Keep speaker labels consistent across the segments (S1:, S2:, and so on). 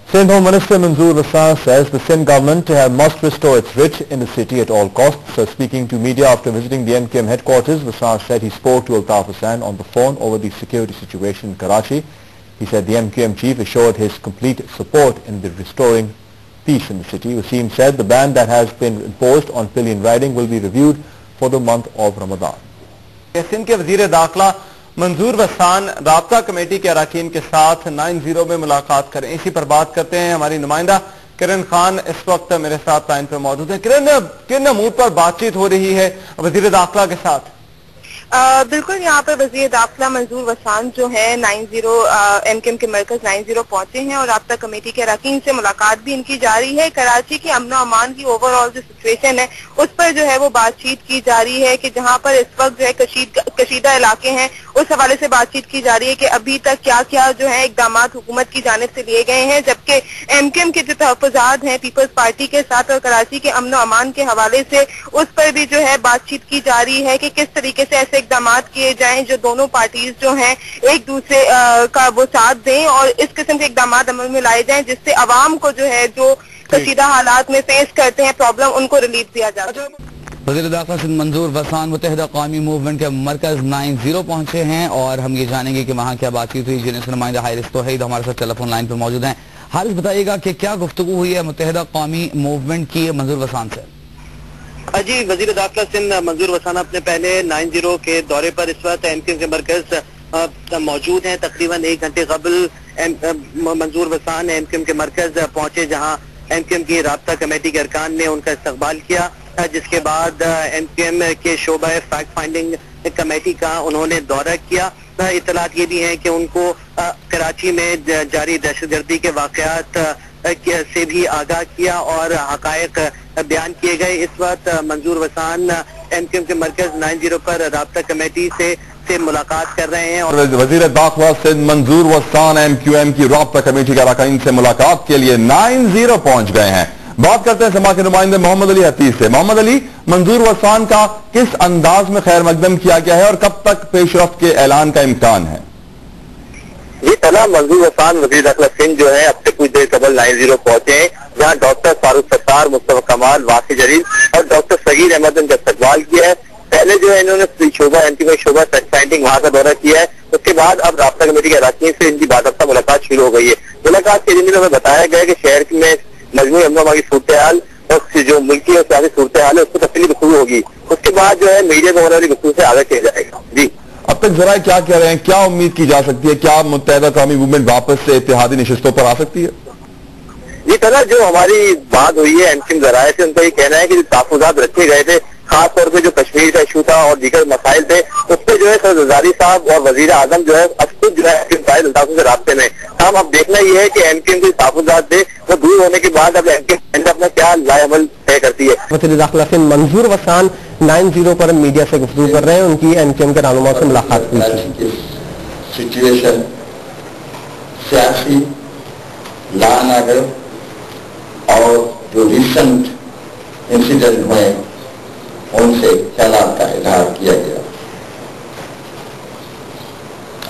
S1: Sindh Home Minister Manzoor Vassan says the Sindh government must restore its writ in the city at all costs. So speaking to media after visiting the MQM headquarters, Vassan said he spoke to Altaf Hussain on the phone over the security situation in Karachi. He said the MQM chief assured his complete support in the restoring peace in the city. Wasim said the ban that has been imposed on pillion riding will be reviewed for the month of Ramadan.
S2: Sindh کے وزیر داخلہ منظور وسان رابطہ committee کے اراکین کے ساتھ 9-0 میں ملاقات کریں. اسی پر بات کرتے ہیں. ہماری نمائندہ کرن خان اس وقت میرے ساتھ لائن پر موجود ہیں. کرن موڈ پر بات چیت ہو رہی ہے وزیر داخلہ کے ساتھ؟
S3: بالکل یہاں پر وزیر داخلہ منظور وسان جو ہے 9-0 MQM کے مرکز 9-0 پہنچے ہیں اور رابطہ کمیٹی کے اراکین سے ملاقات بھی ان کی جاری ہے. کراچی کی امن و امان کی اوور آل جو سچویشن ہے اس پر جو ہے وہ بات چیت کی جا رہی ہے کہ جہاں پر اس وقت جو ہے کشیدہ علاقے ہیں اس حوالے سے بات چیت کی جا رہی ہے کہ ابھی تک کیا کیا جو ہے اقدامات حکومت کی جانب سے لیے گئے ہیں, جبکہ MQM کے جو تحفظات ہیں پیپلز پارٹی کے ساتھ اور کراچی کے امن و امان کے حوالے سے اس پر بھی جو ہے بات چیت کی جا رہی ہے کہ کس طریقے سے ایسے اقدامات کیے جائیں جو دونوں پارٹیز جو ہیں ایک دوسرے کا وہ ساتھ دیں اور اس قسم کے اقدامات عمل میں لائے جائیں جس سے عوام کو جو ہے جو کشیدہ حالات میں فیس کرتے ہیں پرابلم ان کو ریلیف دیا جائے.
S4: وزیر داخلہ سندھ منظور وسان متحدہ قومی موومنٹ کے مرکز 9-0 پہنچے ہیں اور ہم یہ جانیں گے کہ وہاں کیا بات چیت ہوئی. جنہیں نمائندہ حارث توحید ہمارے ساتھ ٹیلی فون لائن پر موجود ہیں. حارث بتائیے گا کہ کیا گفتگو ہوئی ہے متحدہ قومی موومنٹ کی منظور وسان سے؟
S5: جی, وزیر داخلہ سندھ منظور وسان اپنے پہلے 9-0 کے دورے پر اس وقت MQM کے مرکز موجود ہیں. تقریباً 1 گھنٹے قبل منظور وسان MQM کے مرکز پہنچے جہاں MQM کی رابطہ کمیٹی کے ارکان نے ان کا استقبال کیا, جس کے بعد MQM کے شعبہ فیکٹ فائنڈنگ کمیٹی کا انہوں نے دورہ کیا. اطلاعات یہ بھی ہیں کہ ان کو کراچی میں جاری دہشت گردی کے واقعات سے بھی آگاہ کیا اور حقائق بیان کیے گئے. اس وقت منظور وسان MQM کے مرکز 9-0 پر رابطہ کمیٹی سے ملاقات کر رہے ہیں. اور
S1: وزیر داخلہ سندھ منظور وسان MQM کی رابطہ کمیٹی کے اراکین سے ملاقات کے لیے 9-0 پہنچ گئے ہیں. بات کرتے ہیں سما کے نمائندے محمد علی حفیظ سے. محمد علی, منظور وسان کا کس انداز میں خیر مقدم کیا گیا ہے اور کب تک پیش رفت کے اعلان کا امکان ہے؟
S6: جی سلام, منظور وسان وزیر داخلہ سندھ جو ہے اب سے کچھ دیر قبل 9-0 پہنچے ہیں جہاں ڈاکٹر فاروق ستار, مصطفیٰ کمال, واسی جلیل اور ڈاکٹر صغیر احمد نے استقبال کیا ہے. پہلے جو ہے انہوں نے شعبہ MQM شعبہ فیکٹ فائنڈنگ وہاں کا دورہ کیا ہے. اس کے بعد اب رابطہ کمیٹی کے اراکین سے ان کی باضابطہ ملاقات شروع ہو گئی ہے. ملاقات کے دن میں بتایا گیا کہ شہر میں مجموعی امن و امان کی صورتحال اور جو ملکی اور سیاسی صورتحال ہے اس کو تفصیلی گفتگو ہوگی. اس کے بعد جو ہے میڈیا کو ہونے والی گفتگو سے آگے کیا جائے گا. جی,
S1: اب تک ذرائع کیا کہہ رہے ہیں, کیا امید کی جا سکتی ہے, کیا متحدہ قومی موومنٹ واپس سے اتحادی نشستوں پر آ سکتی ہے؟
S6: یہ طرح جو ہماری بات ہوئی ہے MQM ذرائع سے, ان کا یہ کہنا ہے کہ جو تحفظات رکھے گئے تھے خاص طور پہ جو کشمیر کا ایشو تھا اور دیگر مسائل تھے اس پہ جو ہے سر زرداری صاحب اور وزیر اعظم جو ہے اب خود جو ہے الطاف سے رابطے میں. ہم اب دیکھنا یہ ہے کہ MQM کے تحفظات تھے وہ دور ہونے کے بعد اب MQM اپنا کیا لائے عمل طے کرتی ہے.
S7: وزیر داخلہ سے منظور وسان 9-0 پر میڈیا سے گفتگو کر رہے ہیں. ان کی MQM کے رہنما سے ملاقات ہوئی تھی.
S8: سچویشن سیاسی لا اینڈ آرڈر اور جو ریسنٹ انسیڈنٹ ہوئے ان سے خیالات کا اظہار کیا گیا.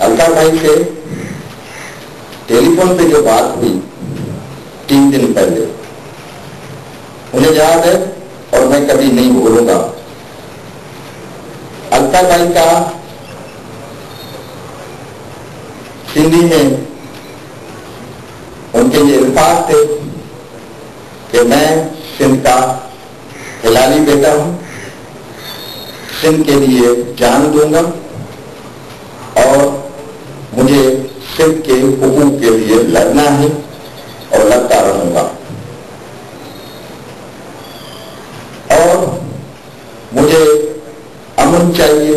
S8: الطاف بھائی سے ٹیلی فون پہ جو بات ہوئی 3 دن پہلے مجھے یاد ہے اور میں کبھی نہیں بھولوں گا. الطاف بھائی کا سندھی میں ان کے یہ الفاظ تھے کہ میں سندھ کا ہلالی بیٹا ہوں, سندھ کے لیے جان دوں گا اور مجھے سندھ کے حقوق کے لیے لڑنا ہے اور لڑتا رہوں گا اور مجھے امن چاہیے,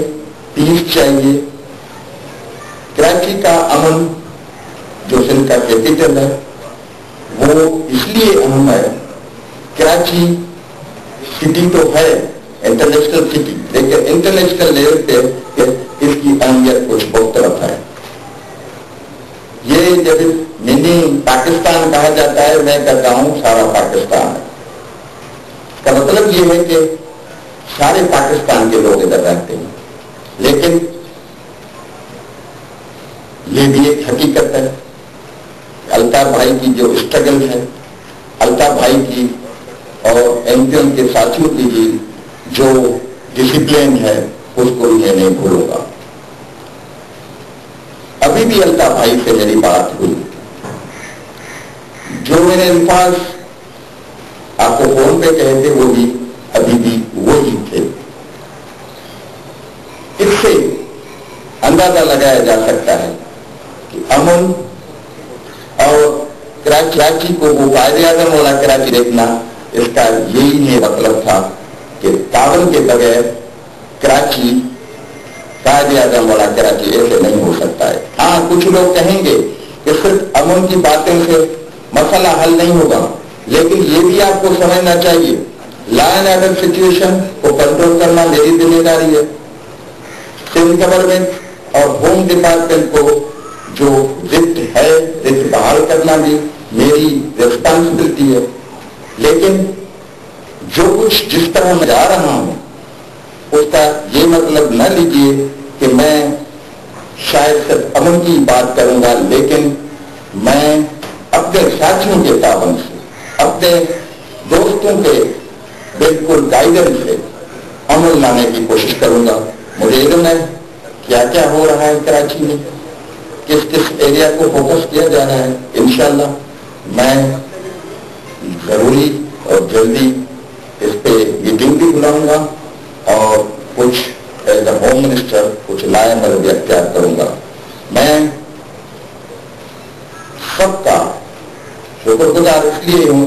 S8: پیس چاہیے. کراچی کا امن جو سندھ کا کیپٹل ہے وہ اس لیے اہم ہے. کراچی سٹی تو ہے انٹرنیشنل سٹی, لیکن انٹرنیشنل لیول پہ اس کی اہمیت کچھ بہت طرف ہے. یہ جب منی پاکستان کہا جاتا ہے میں کہتا ہوں سارا پاکستان ہے. کا مطلب یہ ہے کہ سارے پاکستان کے لوگ ادھر رہتے ہیں, لیکن یہ بھی ایک حقیقت ہے الطاف بھائی کی جو اسٹرگل ہے، الطاف بھائی کی اور MQM کے ساتھیوں کی جو ڈسپلن ہے اس کو میں نہیں بھولوں گا. ابھی بھی الطاف بھائی سے میری بات ہوئی، جو میں نے الفاظ آپ کو فون پہ کہے تھے وہ بھی ابھی بھی وہی تھے. اس سے اندازہ لگایا جا سکتا ہے کہ امن اور کراچی کو وہ قائد اعظم والا کراچی دیکھنا، اس کا یہی مطلب تھا کہ تعاون کے بغیر کراچی قائد اعظم والا کراچی ایسے نہیں ہو سکتا ہے. ہاں کچھ لوگ کہیں گے کہ صرف امن کی باتیں سے مسئلہ حل نہیں ہوگا، لیکن یہ بھی آپ کو سمجھنا چاہیے لا اینڈ آرڈر سچویشن کو کنٹرول کرنا میری ذمہ داری ہے. سندھ گورنمنٹ اور ہوم ڈپارٹمنٹ کو جو رٹ ہے رٹ بحال کرنا بھی میری ریسپانسبلٹی ہے. لیکن جو کچھ جس طرح میں جا رہا ہوں اس کا یہ مطلب نہ لیجیے کہ میں شاید صرف امن کی بات کروں گا، لیکن میں اپنے ساتھیوں کے تعاون سے، اپنے دوستوں کے بالکل گائیڈنس سے امن لانے کی کوشش کروں گا. مجھے علم ہے کیا کیا ہو رہا ہے کراچی میں، کس کس ایریا کو فوکس کیا جا رہا ہے. انشاءاللہ میں ضروری اور جلدی اس پہ میٹنگ بھی بلاؤں گا اور کچھ ایز اے ہوم منسٹر کچھ نیا مربی اختیار کروں گا. میں سب کا شکر گزار اس لیے ہوں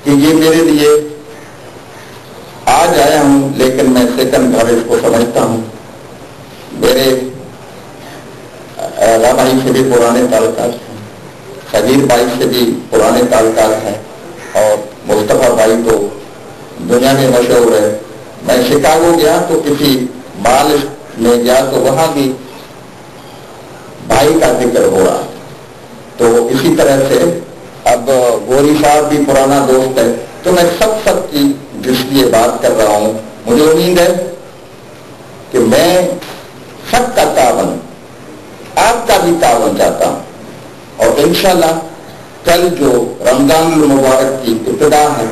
S8: کہ یہ میرے لیے آج آیا ہوں، لیکن میں سیکنڈ گھر اس کو سمجھتا ہوں. میرے بھائی سے بھی پرانے تعلقات ہیں، صغیر بھائی سے بھی پرانے تعلقات ہیں، اور مصطفیٰ بھائی تو دنیا میں مشہور ہے. میں شکاگو گیا تو کسی مال میں گیا تو وہاں بھی بھائی کا ذکر ہو رہا. تو اسی طرح سے اب گوری صاحب بھی پرانا دوست ہے. تو میں سب کی جس لیے بات کر رہا ہوں، مجھے امید ہے کہ میں سب کا تعاون، آپ کا بھی تعاون چاہتا ہوں. اور انشاءاللہ کل جو رمضان المبارک کی ابتدا ہے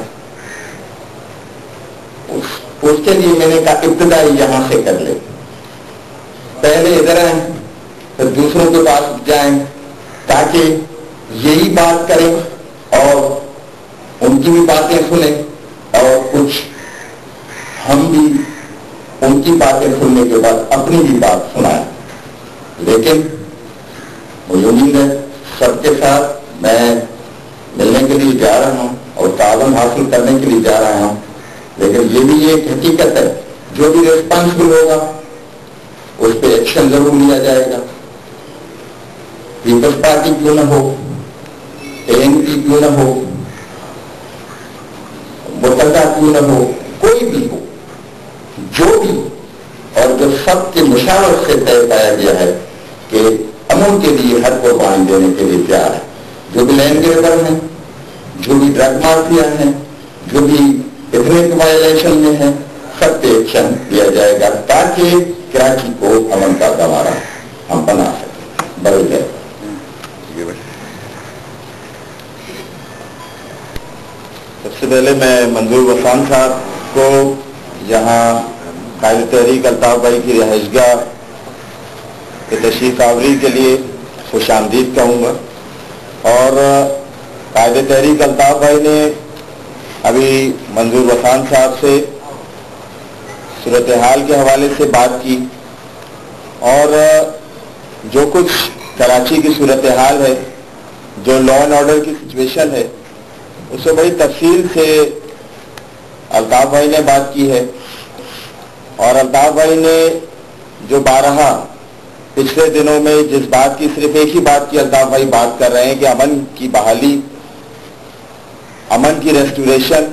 S8: اس کے لیے میں نے کہا ابتدا ہی یہاں سے کر لے. پہلے ادھر آئیں پھر دوسروں کے پاس جائیں تاکہ یہی بات کریں اور ان کی بھی باتیں سنیں اور کچھ ہم بھی ان کی باتیں سننے کے بعد اپنی بھی بات سنائیں. لیکن مجھے امید ہے سب کے ساتھ میں ملنے کے لیے جا رہا ہوں اور تعاون حاصل کرنے کے لیے جا رہا ہوں. لیکن یہ بھی ایک حقیقت ہے جو بھی ریسپانسبل ہوگا اس پہ ایکشن ضرور لیا جائے گا. پیپلز پارٹی کیوں نہ ہو، ANP کیوں نہ ہو، متحدہ کیوں نہ ہو، کوئی بھی ہو، جو بھی، اور جو سب کے مشاورت سے طے پایا گیا ہے کہ امن کے لیے ہر قربانی دینے کے لیے تیار ہے. جو بھی لینڈ گریبر ہیں، جو بھی ڈرگ مافیا ہیں، جو بھی ایتھنک وائلیشن میں ہیں، سب پہ ایکشن لیا جائے گا تاکہ کراچی کو امن کا گوارا ہم بنا سکیں. بڑی ہے. سب سے پہلے میں منظور وسان صاحب کو یہاں قائد تحریک الطاف بھائی کی رہائش گاہ کے تشریف آوری کے لیے خوش آمدید کہوں گا. اور قائد تحریک الطاف بھائی نے ابھی منظور وسان صاحب سے صورتحال کے حوالے سے بات کی اور جو کچھ کراچی کی صورتحال ہے، جو لا اینڈ آرڈر کی سچویشن ہے، اس سے بڑی تفصیل سے الطاف بھائی نے بات کی ہے. اور الطاف بھائی نے جو بارہا پچھلے دنوں میں جس بات کی صرف ایک ہی بات کی الطاف بھائی بات کر رہے ہیں کہ امن کی بحالی، امن کی ریسٹوریشن،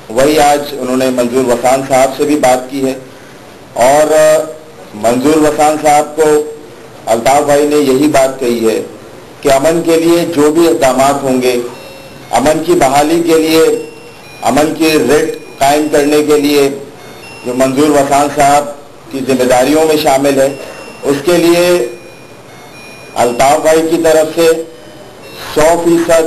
S8: وہی آج انہوں نے منظور وسان صاحب سے بھی بات کی ہے. اور منظور وسان صاحب کو الطاف بھائی نے یہی بات کہی ہے کہ امن کے لیے جو بھی اقدامات ہوں گے، امن کی بحالی کے لیے، امن کی رٹ قائم کرنے کے لیے جو منظور وسان صاحب کی ذمہ داریوں میں شامل ہے، اس کے لیے الطاف بھائی کی طرف سے 100%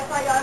S3: FIR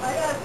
S3: FIR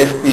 S9: SP